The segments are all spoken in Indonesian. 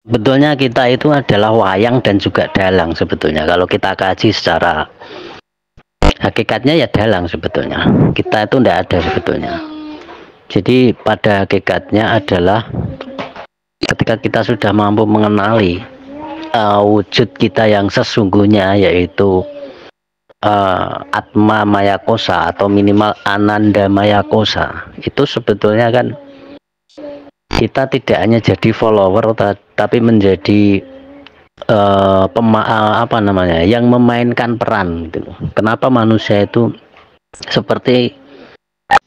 Betulnya kita itu adalah wayang dan juga dalang sebetulnya. Kalau kita kaji secara hakikatnya ya dalang sebetulnya. Kita itu tidak ada sebetulnya. Jadi pada hakikatnya adalah ketika kita sudah mampu mengenali wujud kita yang sesungguhnya, yaitu Atma Maya Kosa atau minimal Ananda Maya Kosa, itu sebetulnya kan kita tidak hanya jadi follower tapi menjadi yang memainkan peran gitu. Kenapa manusia itu seperti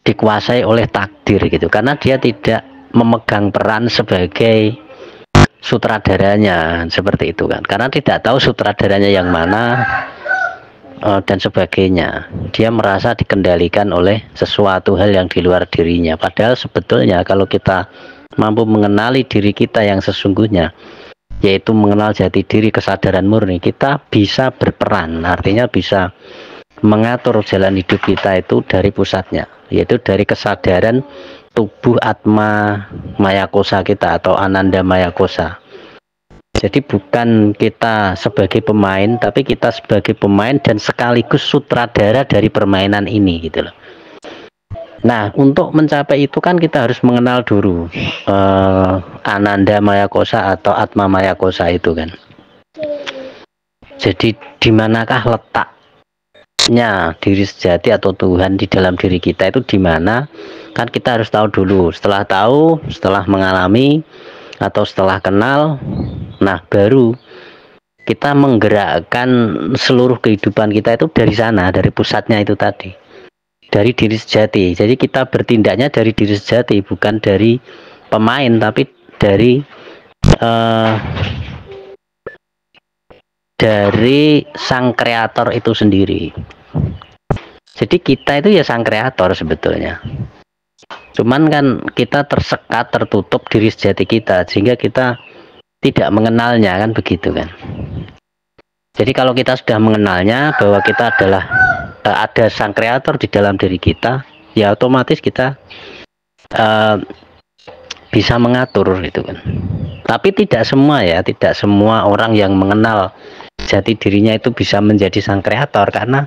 dikuasai oleh takdir gitu, karena dia tidak memegang peran sebagai sutradaranya seperti itu kan, karena tidak tahu sutradaranya yang mana dan sebagainya. Dia merasa dikendalikan oleh sesuatu hal yang di luar dirinya, padahal sebetulnya kalau kita mampu mengenali diri kita yang sesungguhnya, yaitu mengenal jati diri, kesadaran murni, kita bisa berperan, artinya bisa mengatur jalan hidup kita itu dari pusatnya, yaitu dari kesadaran tubuh Atma Maya Kosa kita atau Ananda Maya Kosa. Jadi bukan kita sebagai pemain, tapi kita sebagai pemain dan sekaligus sutradara dari permainan ini gitu loh. Nah, untuk mencapai itu kan kita harus mengenal dulu Ananda Maya Kosa atau Atma Maya Kosa itu kan. Jadi di manakah letaknya diri sejati atau Tuhan di dalam diri kita itu di mana? Kan kita harus tahu dulu. Setelah tahu, setelah mengalami atau setelah kenal, nah baru kita menggerakkan seluruh kehidupan kita itu dari sana, dari pusatnya itu tadi, dari diri sejati. Jadi kita bertindaknya dari diri sejati, bukan dari pemain, tapi dari sang kreator itu sendiri. Jadi kita itu ya sang kreator sebetulnya. Cuman kan kita tersekat, tertutup diri sejati kita, sehingga kita tidak mengenalnya kan, begitu kan. Jadi kalau kita sudah mengenalnya bahwa kita adalah ada sang kreator di dalam diri kita, ya otomatis kita bisa mengatur gitu kan. Tapi tidak semua ya, tidak semua orang yang mengenal jati dirinya itu bisa menjadi sang kreator, karena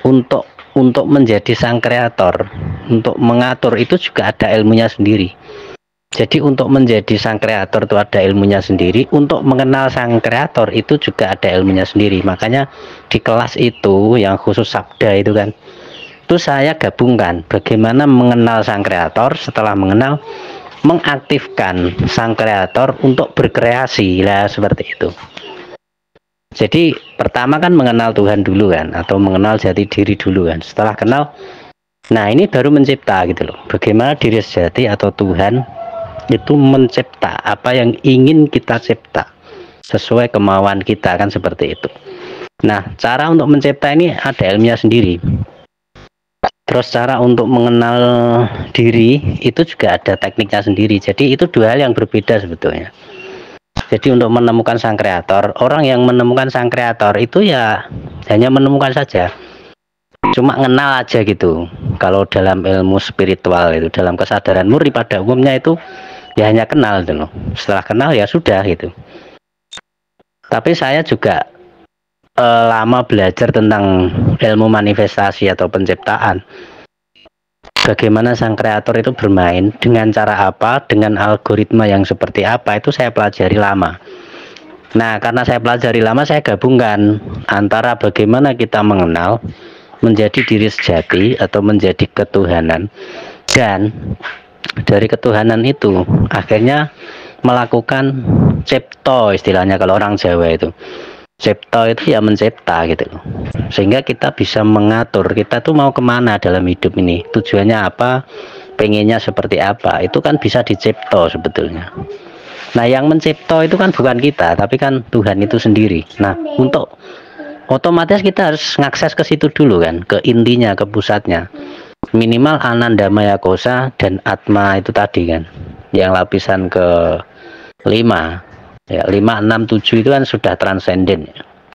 untuk menjadi sang kreator, untuk mengatur itu juga ada ilmunya sendiri. Jadi untuk menjadi sang kreator itu ada ilmunya sendiri, untuk mengenal sang kreator itu juga ada ilmunya sendiri. Makanya di kelas itu yang khusus sabda itu kan, itu saya gabungkan bagaimana mengenal sang kreator, setelah mengenal mengaktifkan sang kreator untuk berkreasi lah, seperti itu. Jadi pertama kan mengenal Tuhan dulu kan, atau mengenal jati diri dulu kan. Setelah kenal, nah ini baru mencipta gitu loh. Bagaimana diri sejati atau Tuhan itu mencipta apa yang ingin kita cipta sesuai kemauan kita kan, seperti itu. Nah, cara untuk mencipta ini ada ilmunya sendiri. Terus cara untuk mengenal diri itu juga ada tekniknya sendiri. Jadi itu dua hal yang berbeda sebetulnya. Jadi untuk menemukan sang kreator, orang yang menemukan sang kreator itu ya hanya menemukan saja, cuma kenal aja gitu. Kalau dalam ilmu spiritual itu, dalam kesadaran murni pada umumnya itu ya hanya kenal gitu loh. Setelah kenal ya sudah gitu. Tapi saya juga lama belajar tentang ilmu manifestasi atau penciptaan. Bagaimana sang kreator itu bermain, dengan cara apa, dengan algoritma yang seperti apa, itu saya pelajari lama. Nah, karena saya pelajari lama, saya gabungkan antara bagaimana kita mengenal menjadi diri sejati atau menjadi ketuhanan, dan dari ketuhanan itu akhirnya melakukan cipto, istilahnya kalau orang Jawa itu. Cipto itu ya mencipta gitu loh, sehingga kita bisa mengatur kita tuh mau kemana dalam hidup ini, tujuannya apa, pengennya seperti apa, itu kan bisa dicipto sebetulnya. Nah, yang mencipto itu kan bukan kita, tapi kan Tuhan itu sendiri. Nah, untuk otomatis kita harus ngakses ke situ dulu kan, ke intinya, ke pusatnya, minimal Ananda Maya Kosa dan Atma itu tadi kan, yang lapisan ke 5 ya, 5, 6, 7 itu kan sudah transenden ya.